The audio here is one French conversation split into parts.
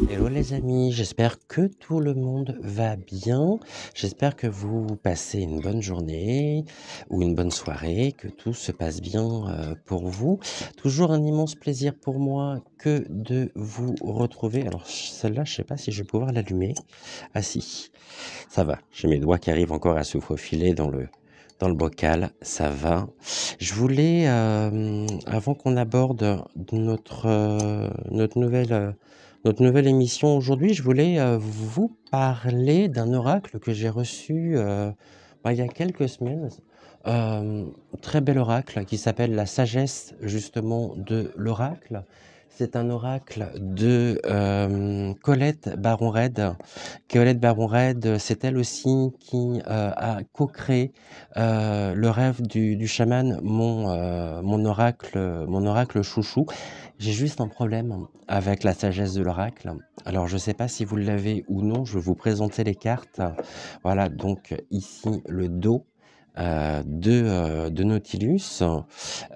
Hello les amis, j'espère que tout le monde va bien. J'espère que vous passez une bonne journée ou une bonne soirée, que tout se passe bien pour vous. Toujours un immense plaisir pour moi que de vous retrouver. Alors celle-là, je sais pas si je vais pouvoir l'allumer. Ah si, ça va. J'ai mes doigts qui arrivent encore à se faufiler dans le bocal, ça va. Je voulais, avant qu'on aborde notre nouvelle émission aujourd'hui, je voulais vous parler d'un oracle que j'ai reçu il y a quelques semaines. Euh, Très bel oracle qui s'appelle la sagesse justement de l'oracle. C'est un oracle de Colette Baron-Red. Colette Baron-Red, c'est elle aussi qui a co-créé le rêve du chaman, mon oracle chouchou. J'ai juste un problème avec la sagesse de l'oracle. Alors, je ne sais pas si vous l'avez ou non, je vais vous présenter les cartes. Voilà, donc ici le dos de Nautilus.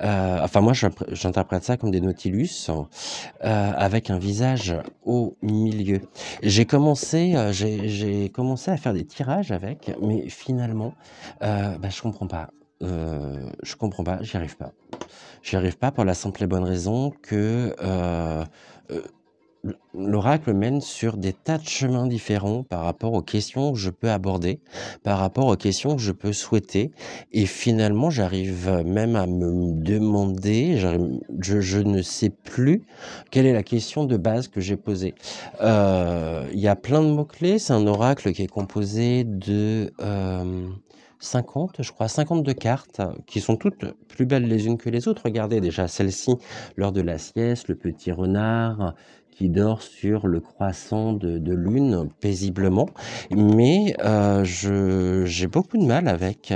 Enfin, moi, j'interprète ça comme des Nautilus avec un visage au milieu. J'ai commencé à faire des tirages avec, mais finalement, je comprends pas. Je comprends pas, j'y arrive pas. J'y arrive pas pour la simple et bonne raison que euh, l'oracle mène sur des tas de chemins différents par rapport aux questions que je peux aborder, par rapport aux questions que je peux souhaiter. Et finalement, j'arrive même à me demander, je ne sais plus quelle est la question de base que j'ai posée. Il y a plein de mots-clés. C'est un oracle qui est composé de 50, je crois, 52 cartes qui sont toutes plus belles les unes que les autres. Regardez déjà celle-ci, l'heure de la sieste, le petit renard qui dort sur le croissant de lune paisiblement. Mais j'ai beaucoup de mal avec.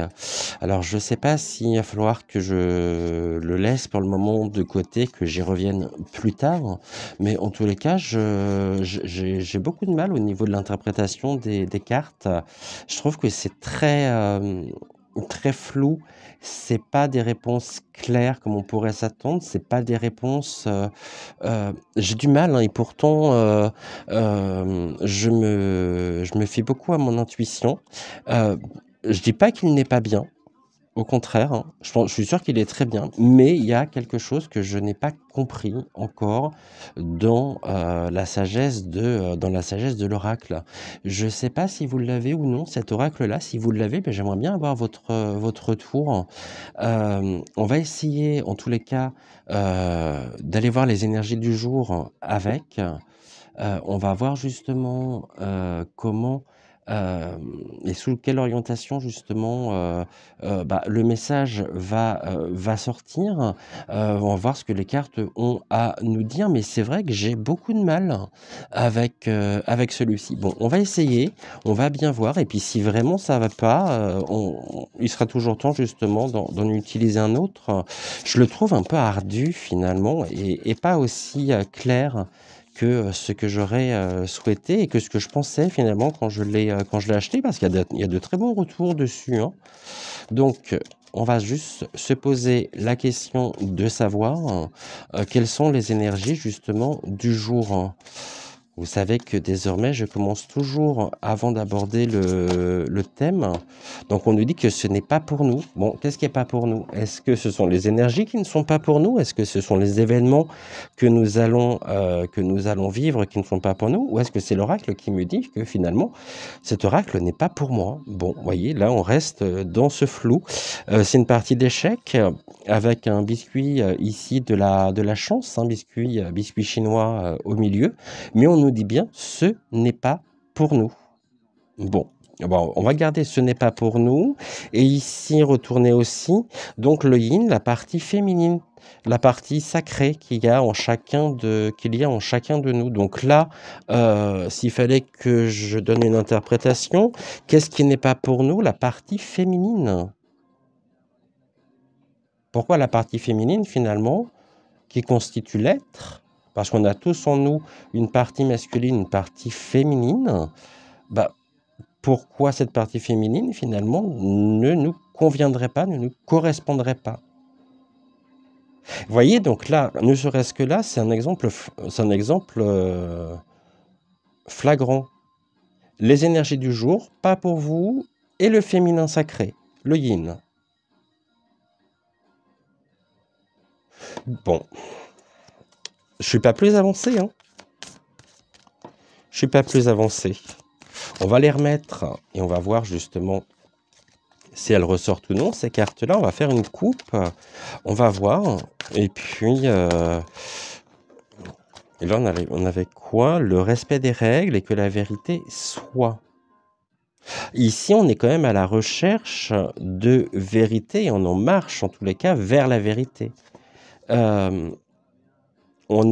Alors je ne sais pas s'il va falloir que je le laisse pour le moment de côté, que j'y revienne plus tard. Mais en tous les cas, j'ai beaucoup de mal au niveau de l'interprétation des cartes. Je trouve que c'est très flou. C'est pas des réponses claires comme on pourrait s'attendre. C'est pas des réponses. J'ai du mal, hein, et pourtant, je me fie beaucoup à mon intuition. Je dis pas qu'il n'est pas bien. Au contraire, hein, je suis sûr qu'il est très bien, mais il y a quelque chose que je n'ai pas compris encore dans la sagesse de l'oracle. Je ne sais pas si vous l'avez ou non, cet oracle-là. Si vous l'avez, ben, j'aimerais bien avoir votre retour. On va essayer, en tous les cas, d'aller voir les énergies du jour avec. On va voir justement comment et sous quelle orientation justement le message va sortir. On va voir ce que les cartes ont à nous dire, mais c'est vrai que j'ai beaucoup de mal avec celui-ci. Bon, on va essayer, on va bien voir, et puis si vraiment ça va pas, il sera toujours temps justement d'en utiliser un autre. Je le trouve un peu ardu finalement et pas aussi clair que ce que j'aurais souhaité et que ce que je pensais finalement quand je l'ai acheté, parce il y a de très bons retours dessus, hein. Donc, on va juste se poser la question de savoir quelles sont les énergies justement du jour, hein. Vous savez que désormais, je commence toujours avant d'aborder le thème. Donc, on nous dit que ce n'est pas pour nous. Bon, qu'est-ce qui n'est pas pour nous? Est-ce que ce sont les énergies qui ne sont pas pour nous? Est-ce que ce sont les événements que nous allons vivre qui ne sont pas pour nous? Ou est-ce que c'est l'oracle qui me dit que finalement, cet oracle n'est pas pour moi? Bon, vous voyez, là, on reste dans ce flou. C'est une partie d'échecs avec un biscuit ici de la chance, un biscuit chinois au milieu. Mais on nous dit bien, ce n'est pas pour nous. Bon, on va garder ce n'est pas pour nous. Et ici, retourner aussi, donc le yin, la partie féminine, la partie sacrée qu'il y a en chacun de nous. Donc là, s'il fallait que je donne une interprétation, qu'est-ce qui n'est pas pour nous? La partie féminine. Pourquoi la partie féminine, finalement, qui constitue l'être, parce qu'on a tous en nous une partie masculine, une partie féminine, bah, pourquoi cette partie féminine, finalement, ne nous conviendrait pas, ne nous correspondrait pas? Vous voyez, donc là, ne serait-ce que là, c'est un exemple, flagrant. Les énergies du jour, pas pour vous, et le féminin sacré, le yin. Bon, je suis pas plus avancé, hein. Je suis pas plus avancé. On va les remettre et on va voir justement si elles ressortent ou non, ces cartes-là. On va faire une coupe, on va voir. Et puis, et là, on avait quoi? Le respect des règles et que la vérité soit. Ici, on est quand même à la recherche de vérité et on en marche, en tous les cas, vers la vérité. On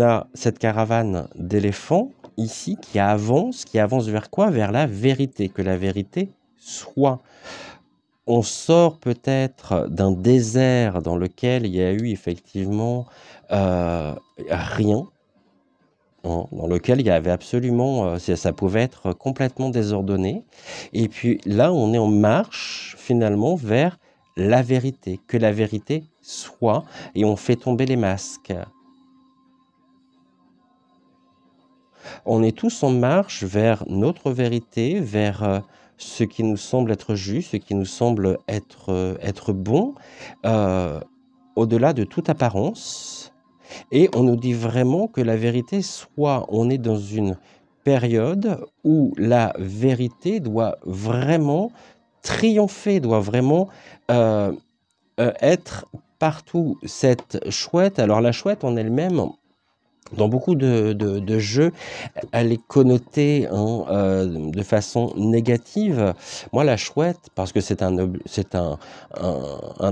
a cette caravane d'éléphants ici qui avance vers quoi? Vers la vérité, que la vérité soit. On sort peut-être d'un désert dans lequel il y a eu effectivement rien, hein, dans lequel il y avait absolument, ça pouvait être complètement désordonné. Et puis là, on est en marche finalement vers la vérité, que la vérité soit, et on fait tomber les masques. On est tous en marche vers notre vérité, vers ce qui nous semble être juste, ce qui nous semble être bon, au-delà de toute apparence. Et on nous dit vraiment que la vérité, soit on est dans une période où la vérité doit vraiment triompher, doit vraiment être partout. Cette chouette, alors la chouette en elle-même, dans beaucoup de jeux, elle est connotée, hein, de façon négative. Moi, la chouette, parce que c'est un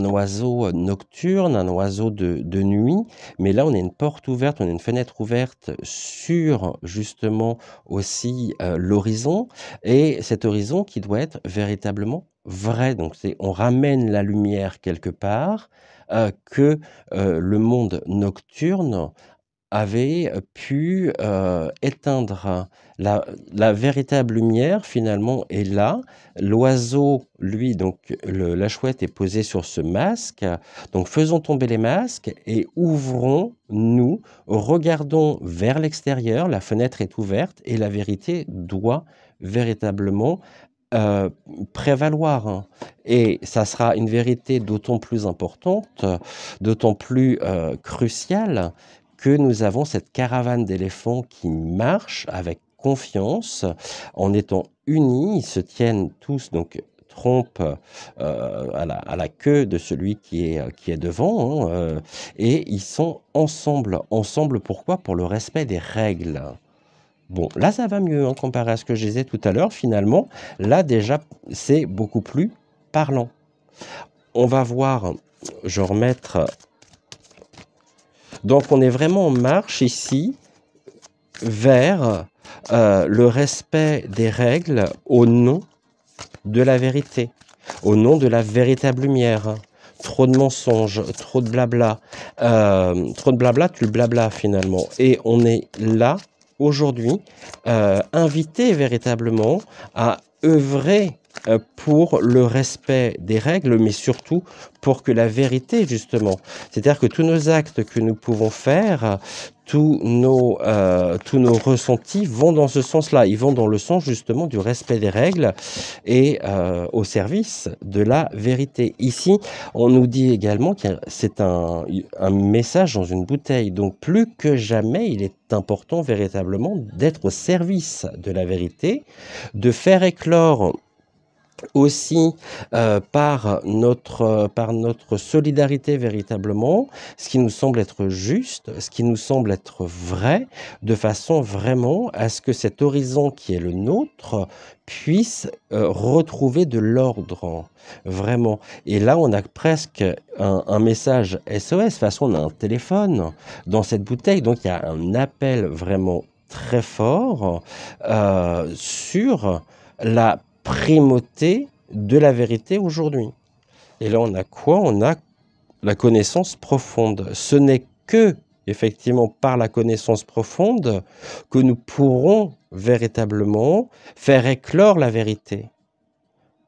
oiseau nocturne, un oiseau de nuit, mais là, on a une porte ouverte, on a une fenêtre ouverte sur, justement, aussi l'horizon, et cet horizon qui doit être véritablement vrai. Donc, on ramène la lumière quelque part, que le monde nocturne avait pu éteindre. La véritable lumière, finalement, est là. L'oiseau, lui, donc la chouette est posée sur ce masque. Donc faisons tomber les masques et ouvrons-nous, regardons vers l'extérieur, la fenêtre est ouverte et la vérité doit véritablement euh, prévaloir, hein. Et ça sera une vérité d'autant plus importante, d'autant plus cruciale, que nous avons cette caravane d'éléphants qui marche avec confiance, en étant unis. Ils se tiennent tous, donc trompe à la queue de celui qui est devant, hein, et ils sont ensemble. Ensemble, pourquoi? Pour le respect des règles. Bon, là, ça va mieux, hein, comparé à ce que je disais tout à l'heure. Finalement, là, déjà, c'est beaucoup plus parlant. On va voir, je vais remettre. Donc, on est vraiment en marche ici vers le respect des règles au nom de la vérité, au nom de la véritable lumière. Trop de mensonges, trop de blabla. Trop de blabla, tu le blabla finalement. Et on est là, aujourd'hui, invité véritablement à œuvrer pour le respect des règles, mais surtout pour que la vérité, justement, c'est-à-dire que tous nos actes que nous pouvons faire, tous nos ressentis vont dans ce sens-là. Ils vont dans le sens, justement, du respect des règles et au service de la vérité. Ici, on nous dit également que c'est un message dans une bouteille. Donc, plus que jamais, il est important véritablement d'être au service de la vérité, de faire éclore aussi par notre solidarité véritablement, ce qui nous semble être juste, ce qui nous semble être vrai, de façon vraiment à ce que cet horizon qui est le nôtre puisse retrouver de l'ordre, vraiment. Et là, on a presque un message SOS, de toute façon, on a un téléphone dans cette bouteille, donc il y a un appel vraiment très fort sur la primauté de la vérité aujourd'hui. Et là, on a quoi? On a la connaissance profonde. Ce n'est que, effectivement, par la connaissance profonde que nous pourrons véritablement faire éclore la vérité.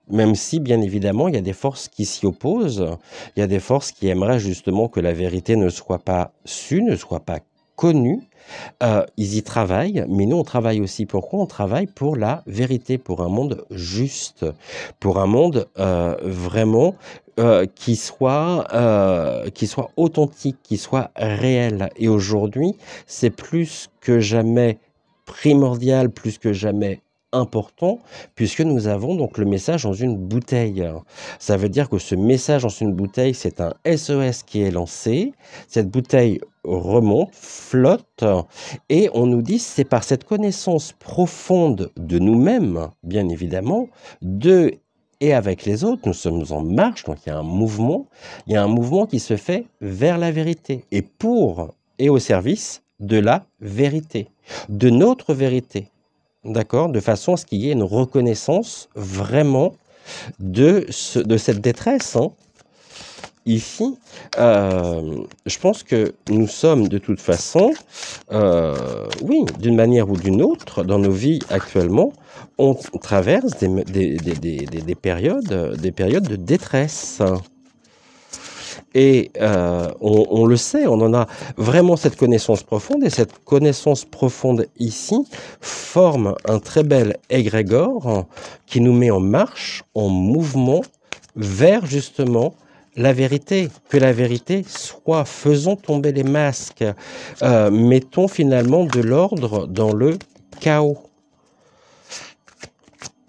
Même si, bien évidemment, il y a des forces qui s'y opposent, il y a des forces qui aimeraient justement que la vérité ne soit pas sue, ne soit pas connue. Ils y travaillent, mais nous, on travaille aussi. Pourquoi? On travaille pour la vérité, pour un monde juste, pour un monde vraiment qui soit authentique, qui soit réel. Et aujourd'hui, c'est plus que jamais primordial, plus que jamais important, puisque nous avons donc le message dans une bouteille. Ça veut dire que ce message dans une bouteille, c'est un SOS qui est lancé. Cette bouteille remonte, flotte, et on nous dit c'est par cette connaissance profonde de nous-mêmes, bien évidemment, de et avec les autres, nous sommes en marche, donc il y a un mouvement qui se fait vers la vérité, et pour et au service de la vérité, de notre vérité. D'accord? De façon à ce qu'il y ait une reconnaissance vraiment de cette détresse, hein. Ici, je pense que nous sommes de toute façon, oui, d'une manière ou d'une autre, dans nos vies actuellement, on traverse des périodes de détresse. Et on le sait, on en a vraiment cette connaissance profonde, et cette connaissance profonde ici forme un très bel égrégore qui nous met en marche, en mouvement, vers justement la vérité. Que la vérité soit, faisons tomber les masques, mettons finalement de l'ordre dans le chaos.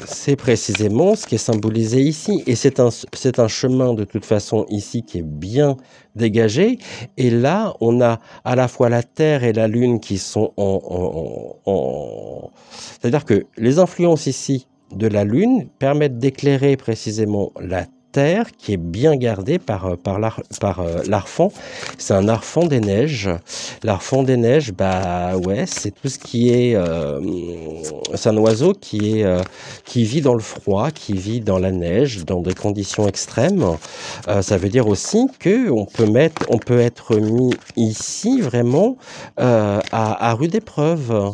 C'est précisément ce qui est symbolisé ici, et c'est un chemin de toute façon ici qui est bien dégagé, et là on a à la fois la Terre et la Lune qui sont c'est-à-dire que les influences ici de la Lune permettent d'éclairer précisément la Terre qui est bien gardée par l'Arfan. C'est un Arfan des neiges. L'Arfan des neiges, bah ouais, c'est tout ce qui est... c'est un oiseau qui vit dans le froid, qui vit dans la neige, dans des conditions extrêmes. Ça veut dire aussi qu'on peut être mis ici vraiment à rude épreuve.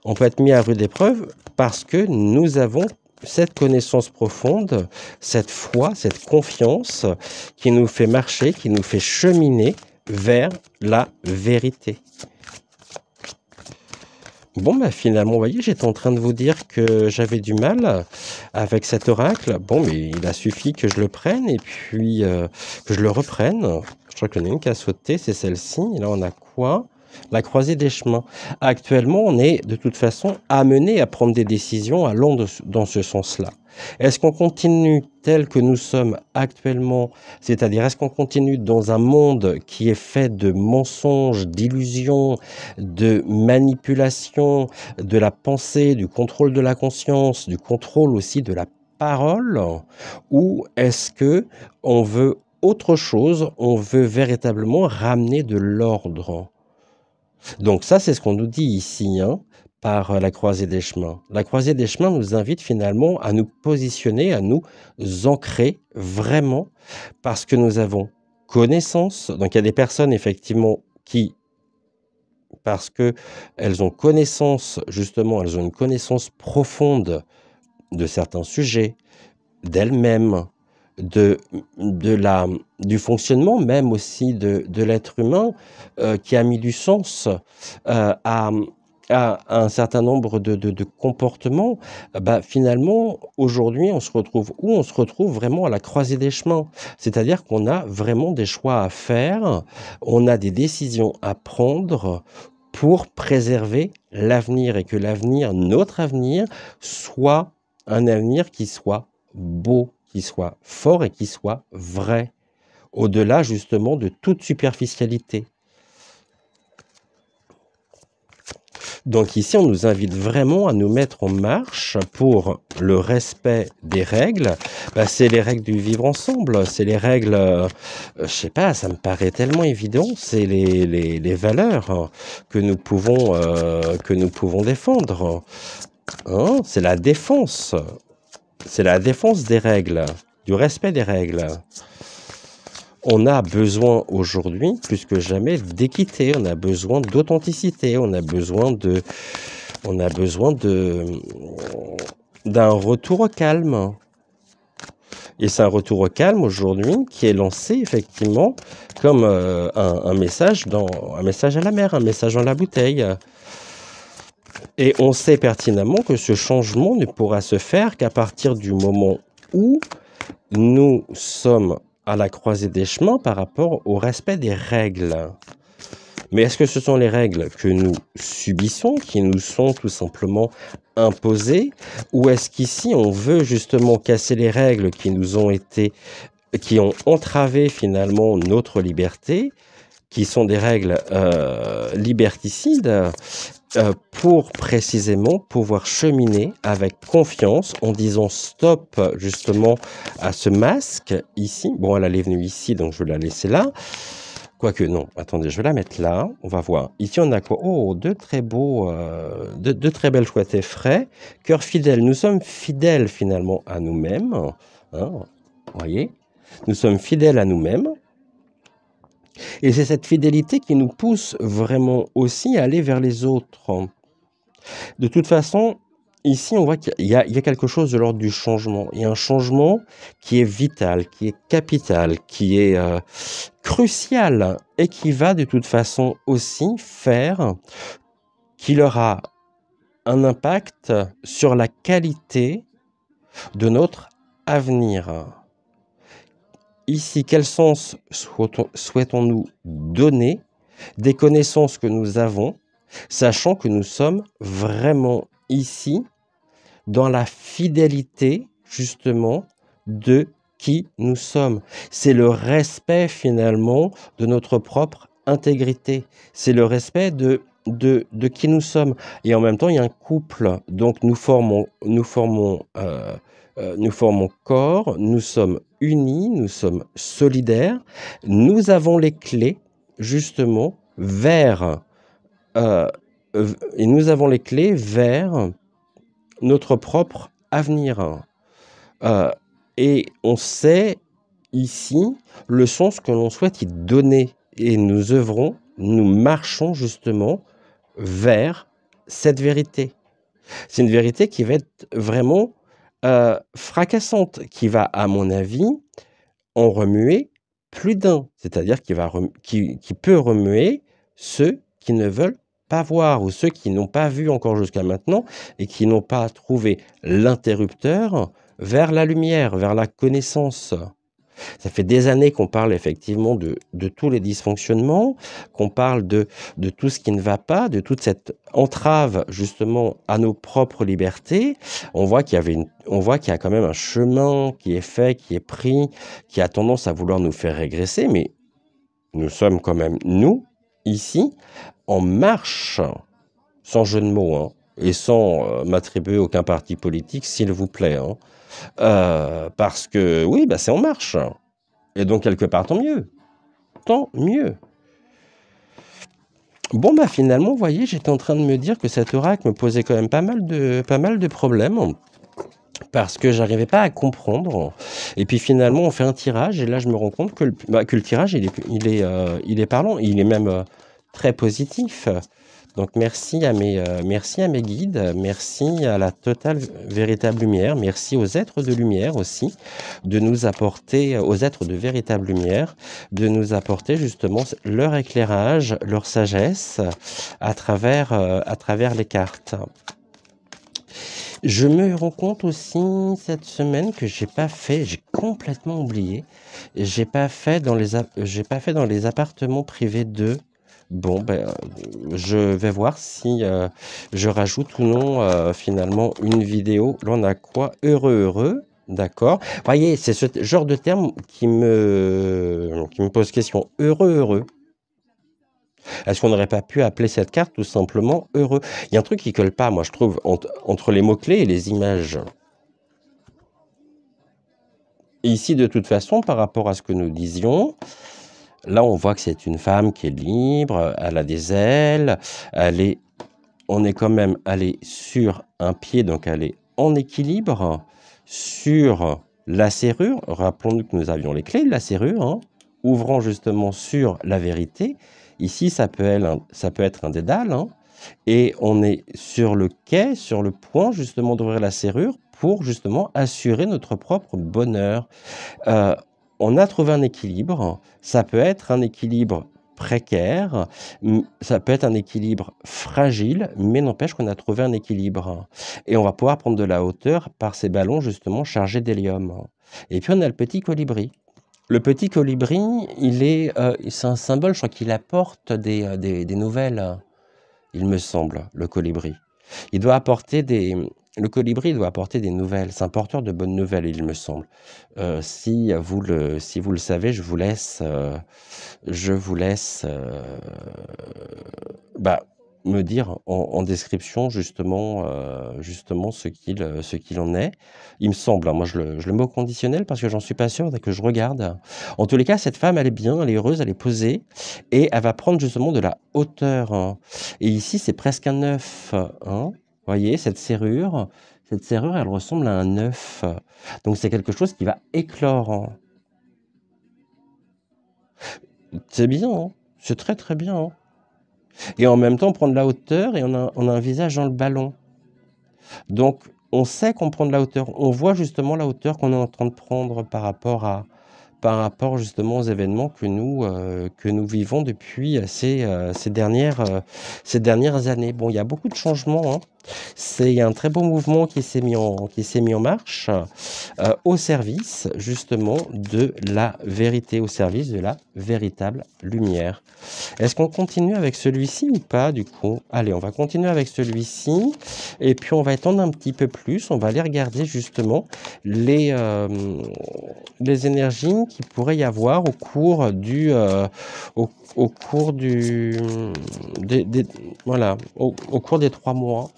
On peut être mis à rude épreuve parce que nous avons cette connaissance profonde, cette foi, cette confiance qui nous fait marcher, qui nous fait cheminer vers la vérité. Bon, bah finalement, vous voyez, j'étais en train de vous dire que j'avais du mal avec cet oracle. Bon, mais il a suffi que je le prenne et puis que je le reprenne. Je crois qu'il y en a une qui a sauté, c'est celle-ci. Et là, on a quoi? La croisée des chemins. Actuellement, on est de toute façon amené à prendre des décisions allant dans ce sens-là. Est-ce qu'on continue tel que nous sommes actuellement, c'est-à-dire est-ce qu'on continue dans un monde qui est fait de mensonges, d'illusions, de manipulations, de la pensée, du contrôle de la conscience, du contrôle aussi de la parole, ou est-ce que on veut autre chose, on veut véritablement ramener de l'ordre? Donc ça, c'est ce qu'on nous dit ici, hein, par la croisée des chemins. La croisée des chemins nous invite finalement à nous positionner, à nous ancrer vraiment, parce que nous avons connaissance. Donc il y a des personnes effectivement qui, parce que elles ont connaissance, justement, elles ont une connaissance profonde de certains sujets, d'elles-mêmes, de du fonctionnement même aussi de l'être humain, qui a mis du sens à un certain nombre de comportements. Bah, finalement, aujourd'hui, on se retrouve où? On se retrouve vraiment à la croisée des chemins. C'est-à-dire qu'on a vraiment des choix à faire, on a des décisions à prendre pour préserver l'avenir, et que l'avenir, notre avenir, soit un avenir qui soit beau, qui soit fort et qui soit vrai, au-delà justement de toute superficialité. Donc ici, on nous invite vraiment à nous mettre en marche pour le respect des règles. Bah, c'est les règles du vivre ensemble, c'est les règles, je sais pas, ça me paraît tellement évident, c'est les valeurs que nous pouvons défendre. Hein, c'est la défense des règles, du respect des règles. On a besoin aujourd'hui, plus que jamais, d'équité, on a besoin d'authenticité, on a besoin d'un retour au calme. Et c'est un retour au calme aujourd'hui qui est lancé effectivement comme un message à la mer, un message dans la bouteille. Et on sait pertinemment que ce changement ne pourra se faire qu'à partir du moment où nous sommes à la croisée des chemins par rapport au respect des règles. Mais est-ce que ce sont les règles que nous subissons, qui nous sont tout simplement imposées, ou est-ce qu'ici on veut justement casser les règles qui ont entravé finalement notre liberté, qui sont des règles liberticides, pour précisément pouvoir cheminer avec confiance en disant stop justement à ce masque ici. Bon, elle est venue ici, donc je vais la laisser là. Quoique, non, attendez, je vais la mettre là, on va voir. Ici, on a quoi? Oh, deux très belles chouettes frais. Cœur fidèle, nous sommes fidèles finalement à nous-mêmes. Hein, vous voyez? Nous sommes fidèles à nous-mêmes. Et c'est cette fidélité qui nous pousse vraiment aussi à aller vers les autres. De toute façon, ici, on voit qu'il y a quelque chose de l'ordre du changement. Il y a un changement qui est vital, qui est capital, qui est crucial et qui va de toute façon aussi faire qu'il aura un impact sur la qualité de notre avenir. Ici, quel sens souhaitons-nous donner des connaissances que nous avons, sachant que nous sommes vraiment ici dans la fidélité justement de qui nous sommes. C'est le respect finalement de notre propre intégrité. C'est le respect de qui nous sommes. Et en même temps, il y a un couple. Donc nous formons corps, nous sommes unis, nous sommes solidaires. Nous avons les clés justement vers et nous avons les clés vers notre propre avenir. Et on sait ici le sens que l'on souhaite y donner. Et nous œuvrons, nous marchons justement vers cette vérité. C'est une vérité qui va être vraiment fracassante, qui va, à mon avis, en remuer plus d'un. C'est-à-dire qui peut remuer ceux qui ne veulent pas voir ou ceux qui n'ont pas vu encore jusqu'à maintenant et qui n'ont pas trouvé l'interrupteur vers la lumière, vers la connaissance. Ça fait des années qu'on parle effectivement de tous les dysfonctionnements, qu'on parle de tout ce qui ne va pas, de toute cette entrave justement à nos propres libertés. On voit qu'il y a quand même un chemin qui est fait, qui est pris, qui a tendance à vouloir nous faire régresser, mais nous sommes quand même, nous, ici, en marche, sans jeu de mots, hein, et sans m'attribuer aucun parti politique, s'il vous plaît. Hein. Parce que, oui, bah, c'est en marche. Et donc, quelque part, tant mieux. Tant mieux. Bon, bah, finalement, vous voyez, j'étais en train de me dire que cet oracle me posait quand même pas mal de problèmes. Parce que j'arrivais pas à comprendre. Et puis finalement, on fait un tirage. Et là, je me rends compte que le tirage, il est parlant. Il est même très positif. Donc merci à mes guides, merci à la totale véritable lumière, merci aux êtres de lumière aussi, de nous apporter, aux êtres de véritable lumière, de nous apporter justement leur éclairage, leur sagesse à travers les cartes. Je me rends compte aussi cette semaine que j'ai complètement oublié, j'ai pas fait dans les appartements privés de. Bon, ben, je vais voir si je rajoute ou non finalement une vidéo. Là, on a quoi? Heureux, d'accord. Voyez, c'est ce genre de terme qui me pose question. Heureux. Est-ce qu'on n'aurait pas pu appeler cette carte tout simplement heureux? Il y a un truc qui colle pas, moi, je trouve, entre les mots-clés et les images. Et ici, de toute façon, par rapport à ce que nous disions, là, on voit que c'est une femme qui est libre, elle a des ailes, on est quand même allé sur un pied, donc elle est en équilibre sur la serrure. Rappelons-nous que nous avions les clés de la serrure. Hein. ouvrant justement sur la vérité. Ici, ça peut être un dédale, hein, et on est sur le quai, sur le point justement d'ouvrir la serrure pour justement assurer notre propre bonheur. Heu, on a trouvé un équilibre. Ça peut être un équilibre précaire, ça peut être un équilibre fragile, mais n'empêche qu'on a trouvé un équilibre et on va pouvoir prendre de la hauteur par ces ballons justement chargés d'hélium. Et puis on a le petit colibri. Le petit colibri, c'est un symbole, je crois qu'il apporte des nouvelles, il me semble, le colibri. Il doit apporter le colibri doit apporter des nouvelles. C'est un porteur de bonnes nouvelles, il me semble. Si vous le savez, je vous laisse bah, me dire en description justement ce qu'il en est. Il me semble, hein, moi je le mets au conditionnel parce que j'en suis pas sûr dès que je regarde. En tous les cas, cette femme, elle est bien, elle est heureuse, elle est posée et elle va prendre justement de la hauteur, hein. Et ici, c'est presque un œuf, hein. Vous voyez, cette serrure, elle ressemble à un œuf. Donc c'est quelque chose qui va éclore, hein. C'est bien, hein. C'est très très bien, hein. Et en même temps, on prend de la hauteur et on a un visage dans le ballon. Donc, on sait qu'on prend de la hauteur. On voit justement la hauteur qu'on est en train de prendre par rapport justement aux événements que nous vivons depuis ces dernières années. Bon, il y a beaucoup de changements, hein. Il y a un très beau mouvement qui s'est mis en marche au service justement de la vérité, au service de la véritable lumière. Est-ce qu'on continue avec celui-ci ou pas du coup? Allez, on va continuer avec celui-ci et puis on va étendre un petit peu plus. On va aller regarder justement les énergies qu'il pourrait y avoir au cours au cours voilà, au cours des 3 mois.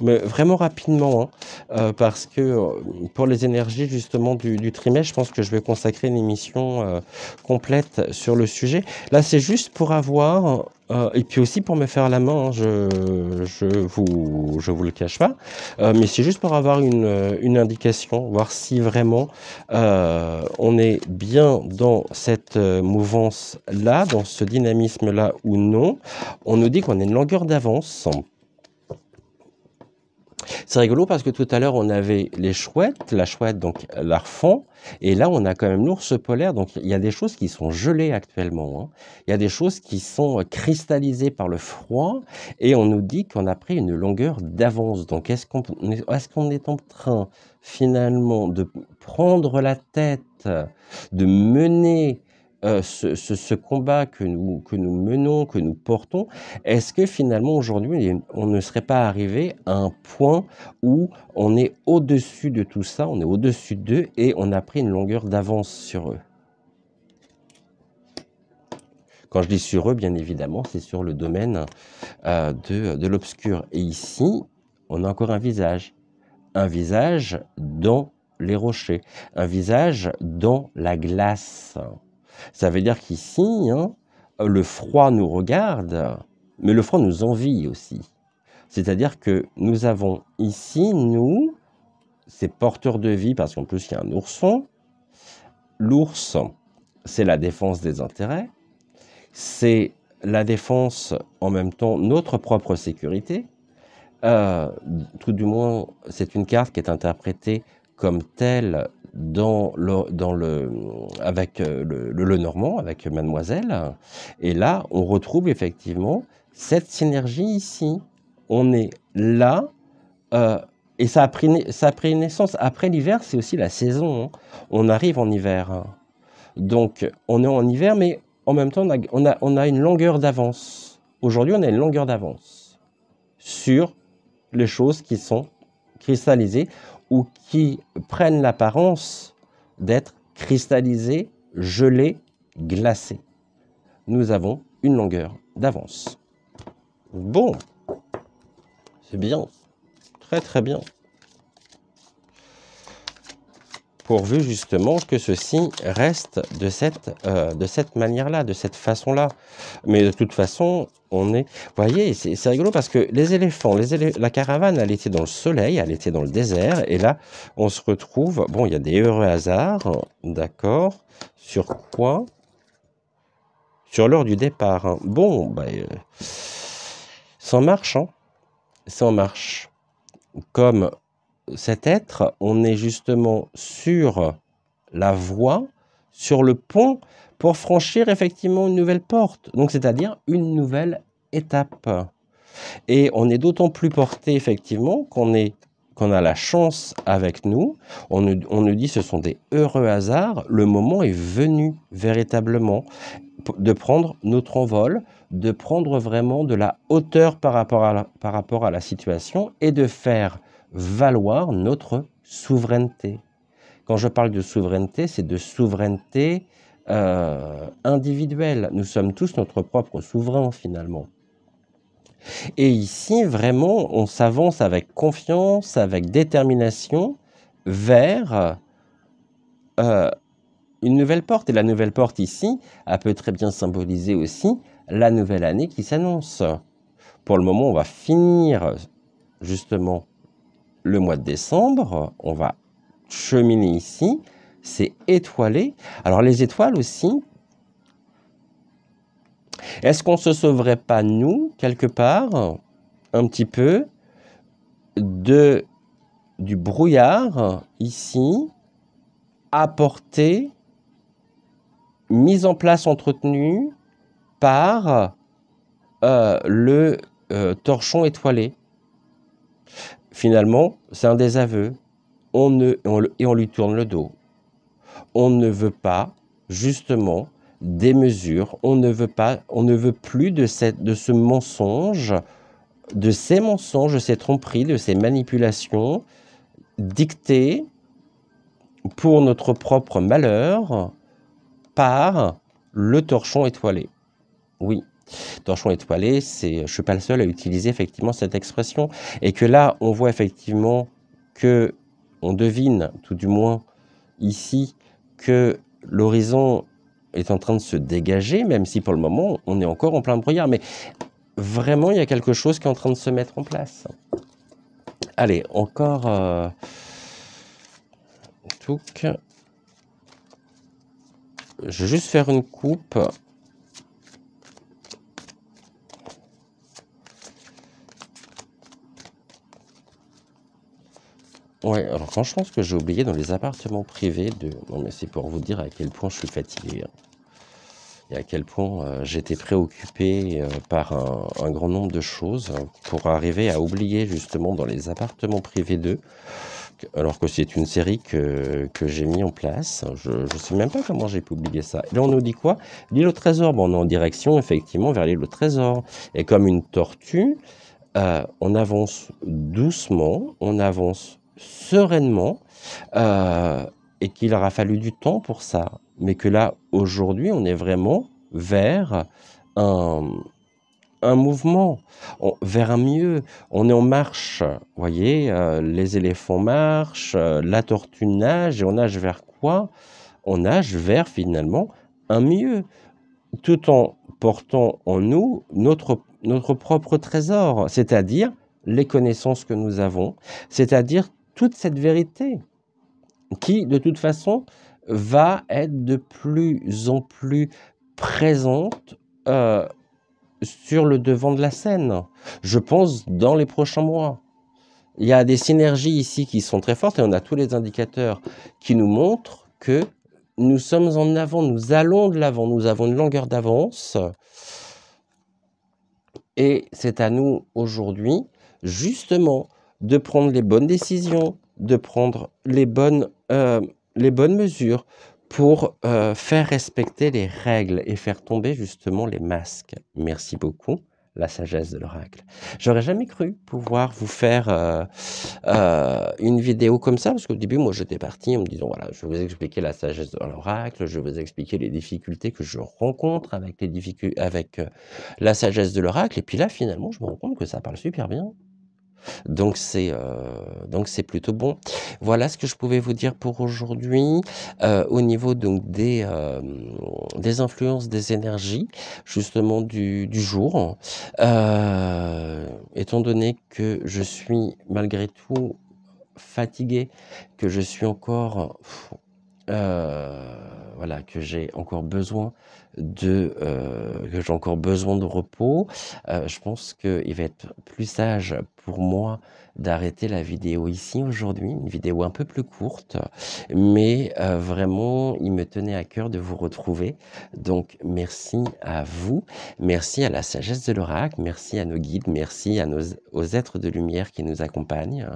Mais vraiment rapidement, hein, parce que pour les énergies justement du trimestre, je pense que je vais consacrer une émission complète sur le sujet. Là, c'est juste pour avoir, et puis aussi pour me faire la main, hein, je vous le cache pas, mais c'est juste pour avoir une indication, voir si vraiment on est bien dans cette mouvance-là, dans ce dynamisme-là ou non. On nous dit qu'on a une longueur d'avance. C'est rigolo parce que tout à l'heure, on avait les chouettes, la chouette, donc l'arfan, et là, on a quand même l'ours polaire. Donc, il y a des choses qui sont gelées actuellement, hein. Il y a des choses qui sont cristallisées par le froid, et on nous dit qu'on a pris une longueur d'avance. Donc, est-ce qu'on est en train, finalement, de prendre la tête, de mener ce combat que nous menons, que nous portons? Est-ce que finalement aujourd'hui, on ne serait pas arrivé à un point où on est au-dessus de tout ça, on est au-dessus d'eux et on a pris une longueur d'avance sur eux? Quand je dis sur eux, bien évidemment, c'est sur le domaine de l'obscur. Et ici, on a encore un visage dans les rochers, un visage dans la glace. Ça veut dire qu'ici, hein, le froid nous regarde, mais le froid nous envie aussi. C'est-à-dire que nous avons ici, nous, ces porteurs de vie, parce qu'en plus il y a un ourson. L'ours, c'est la défense des intérêts, c'est la défense en même temps notre propre sécurité. Tout du moins, c'est une carte qui est interprétée comme telle avec le Normand, avec Mademoiselle. Et là, on retrouve effectivement cette synergie ici. On est là, et ça a pris naissance. Après l'hiver, c'est aussi la saison, hein. On arrive en hiver, hein. Donc, on est en hiver, mais en même temps, on a une longueur d'avance. Aujourd'hui, on a une longueur d'avance sur les choses qui sont cristallisées ou qui prennent l'apparence d'être cristallisées, gelées, glacées. Nous avons une longueur d'avance. Bon, c'est bien, très très bien. pourvu justement que ceci reste de cette manière-là, de cette façon-là. Mais de toute façon, on est... Vous voyez, c'est rigolo parce que les éléphants, la caravane, elle était dans le soleil, elle était dans le désert, et là, on se retrouve... Bon, il y a des heureux hasards, d'accord. Sur quoi? Sur l'heure du départ. Hein. Bon, bah, ça en marche, hein. Ça en marche. Comme cet être, on est justement sur la voie, sur le pont, pour franchir effectivement une nouvelle porte. Donc, c'est-à-dire une nouvelle étape. Et on est d'autant plus porté, effectivement, qu'on a la chance avec nous. On nous dit ce sont des heureux hasards. Le moment est venu, véritablement, de prendre notre envol, de prendre vraiment de la hauteur par rapport à la situation et de faire valoir notre souveraineté. Quand je parle de souveraineté, c'est de souveraineté individuelle. Nous sommes tous notre propre souverain, finalement. Et ici, vraiment, on s'avance avec confiance, avec détermination vers une nouvelle porte. Et la nouvelle porte ici, elle peut très bien symboliser aussi la nouvelle année qui s'annonce. Pour le moment, on va finir justement le mois de décembre. On va cheminer ici. C'est étoilé. Alors les étoiles aussi, est-ce qu'on ne se sauverait pas, nous, quelque part, un petit peu, du brouillard, ici, apporté, mis en place, entretenu par le torchon étoilé. Finalement, c'est un désaveu. Et on lui tourne le dos. On ne veut pas, justement, des mesures. On ne veut plus de ce mensonge, de ces mensonges, de ces tromperies, de ces manipulations dictées pour notre propre malheur par le torchon étoilé. Oui, torchon étoilé, je ne suis pas le seul à utiliser effectivement cette expression. Et que là, on voit effectivement que, on devine, tout du moins ici, que l'horizon est en train de se dégager, même si pour le moment, on est encore en plein brouillard. Mais vraiment, il y a quelque chose qui est en train de se mettre en place. Allez, encore... touc. Je vais juste faire une coupe. Ouais, alors franchement, ce que j'ai oublié dans les appartements privés Non, mais c'est pour vous dire à quel point je suis fatigué. Hein. Et à quel point j'étais préoccupé par un grand nombre de choses pour arriver à oublier justement dans les appartements privés d'eux, alors que c'est une série que j'ai mis en place. Je ne sais même pas comment j'ai pu oublier ça. Et là, on nous dit quoi? L'île au trésor. Bon, on est en direction effectivement vers l'île au trésor. Et comme une tortue, on avance doucement, on avance sereinement, et qu'il aura fallu du temps pour ça. Mais que là, aujourd'hui, on est vraiment vers un mouvement, vers un mieux. On est en marche, vous voyez, les éléphants marchent, la tortue nage, et on nage vers quoi? On nage vers, finalement, un mieux, tout en portant en nous notre propre trésor, c'est-à-dire les connaissances que nous avons, c'est-à-dire toute cette vérité qui, de toute façon, va être de plus en plus présente sur le devant de la scène. Je pense dans les prochains mois. Il y a des synergies ici qui sont très fortes et on a tous les indicateurs qui nous montrent que nous sommes en avant, nous allons de l'avant, nous avons une longueur d'avance. Et c'est à nous aujourd'hui, justement, de prendre les bonnes décisions, de prendre les bonnes mesures pour faire respecter les règles et faire tomber justement les masques. Merci beaucoup, la sagesse de l'oracle. J'aurais jamais cru pouvoir vous faire une vidéo comme ça, parce qu'au début, moi, j'étais parti en me disant, voilà, je vais vous expliquer la sagesse de l'oracle, je vais vous expliquer les difficultés que je rencontre avec la sagesse de l'oracle, et puis là, finalement, je me rends compte que ça parle super bien. Donc c'est plutôt bon. Voilà ce que je pouvais vous dire pour aujourd'hui. Au niveau donc des influences des énergies, justement du jour, étant donné que je suis malgré tout fatigué, que je suis encore, voilà, que j'ai encore besoin de repos, je pense qu'il va être plus sage pour moi d'arrêter la vidéo ici aujourd'hui, une vidéo un peu plus courte, mais vraiment, il me tenait à cœur de vous retrouver. Donc merci à vous, merci à la sagesse de l'oracle, merci à nos guides, merci aux êtres de lumière qui nous accompagnent.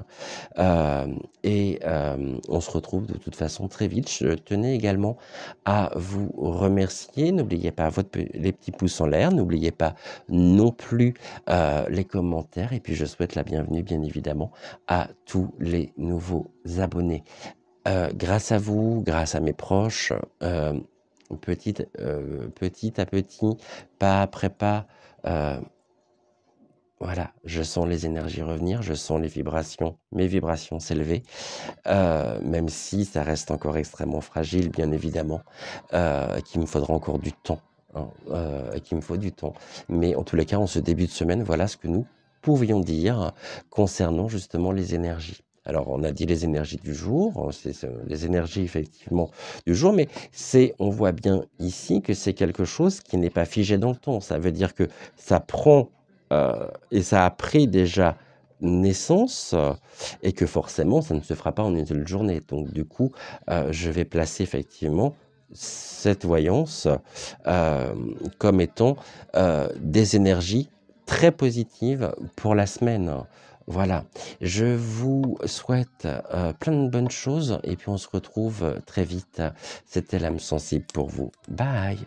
On se retrouve de toute façon très vite. Je tenais également à vous remercier. N'oubliez pas les petits pouces en l'air. N'oubliez pas non plus les commentaires. Et puis je souhaite la bienvenue, bien évidemment, à tous les nouveaux abonnés. Grâce à vous, grâce à mes proches, petit à petit, pas après pas, voilà, je sens les énergies revenir, je sens mes vibrations s'élever, même si ça reste encore extrêmement fragile, bien évidemment, qu'il me faudra encore du temps, hein, qu'il me faut du temps. Mais en tous les cas, en ce début de semaine, voilà ce que nous pouvions dire concernant justement les énergies. Alors, on a dit les énergies du jour, c'est les énergies effectivement du jour, mais on voit bien ici que c'est quelque chose qui n'est pas figé dans le temps. Ça veut dire que ça prend et ça a pris déjà naissance et que forcément, ça ne se fera pas en une seule journée. Donc du coup, je vais placer effectivement cette voyance comme étant des énergies très positives pour la semaine. Voilà, je vous souhaite plein de bonnes choses et puis on se retrouve très vite. C'était l'âme sensible pour vous. Bye!